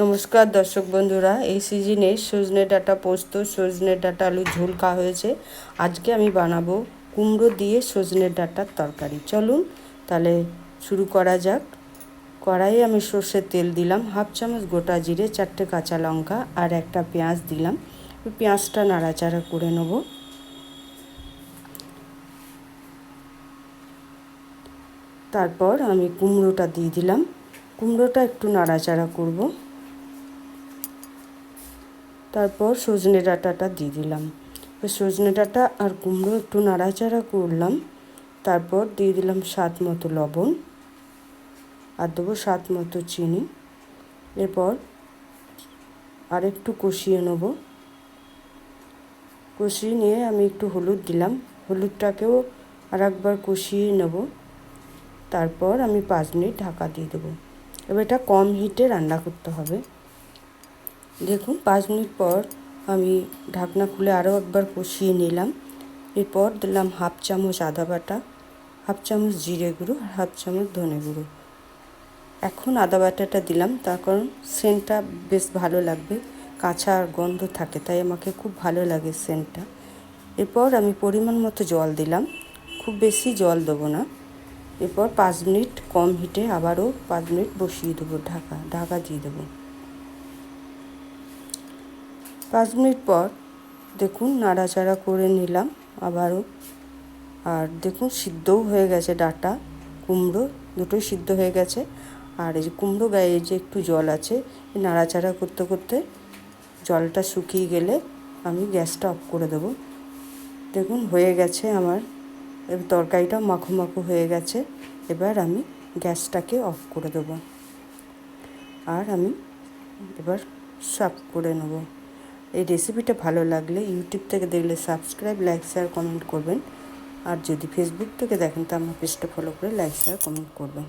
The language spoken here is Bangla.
নমস্কার দর্শক বন্ধুরা, এই সিজনে সজনে ডাঁটা পোস্ত, সজনে ডাঁটা আলু ঝোল খাওয়া হয়েছে। আজকে আমি বানাবো কুমড়ো দিয়ে সজনে ডাঁটার তরকারি। চলুন তাহলে শুরু করা যাক। কড়াইয়ে আমি সর্ষের তেল দিলাম, হাফ চামচ গোটা জিরে, 4টে কাঁচা লঙ্কা আর একটা পেঁয়াজ দিলাম। পেঁয়াজটা নাড়াচাড়া করে নেব। তারপর আমি কুমড়োটা দিয়ে দিলাম। কুমড়োটা একটু নাড়াচাড়া করব। তারপর সজনে ডাঁটাটা দিয়ে দিলাম। সজনে ডাঁটা আর কুমড়ো একটু নাড়াচাড়া করলাম। তারপর দিয়ে দিলাম স্বাদ মতো লবণ আর দেবো স্বাদ মতো চিনি। এরপর আর একটু কষিয়ে নেব। কষিয়ে নিয়ে আমি একটু হলুদ দিলাম, হলুদটাকেও আর একবার কষিয়ে নেব। তারপর আমি 5 মিনিট ঢাকা দিয়ে দেবো। এবার এটা কম হিটে রান্না করতে হবে। দেখুন 5 মিনিট পর আমি ঢাকনা খুলে আরও একবার কষিয়ে নিলাম। এরপর দিলাম হাফ চামচ আদা বাটা, হাফ চামচ জিরে গুঁড়ো আর হাফ চামচ ধনে গুঁড়ো। এখন আদা বাটাটা দিলাম তার কারণ সেন্টটা বেশ ভালো লাগবে, কাঁচা আর গন্ধ থাকে, তাই আমাকে খুব ভালো লাগে সেন্টটা। এরপর আমি পরিমাণ মতো জল দিলাম, খুব বেশি জল দেবো না। এরপর 5 মিনিট কম হিটে আবারও 5 মিনিট বসিয়ে দেবো, ঢাকা দিয়ে দেবো। 5 মিনিট পর দেখুন নাড়াচাড়া করে নিলাম আবারও। আর দেখুন সিদ্ধও হয়ে গেছে, ডাঁটা কুমড়ো দুটোই সিদ্ধ হয়ে গেছে। আর এই যে কুমড়ো গায়ে যে একটু জল আছে, নাড়াচাড়া করতে করতে জলটা শুকিয়ে গেলে আমি গ্যাসটা অফ করে দেবো। দেখুন হয়ে গেছে আমার তরকারিটা, মাখো মাখো হয়ে গেছে। এবার আমি গ্যাসটাকে অফ করে দেবো আর আমি এবার সার্ভ করে নেব। এই রেসিপিটা ভালো লাগলে ইউটিউব থেকে দেখলে সাবস্ক্রাইব, লাইক, শেয়ার, কমেন্ট করবেন। আর যদি ফেসবুক থেকে দেখেন তো আমার পেজটা ফলো করে লাইক, শেয়ার, কমেন্ট করবেন।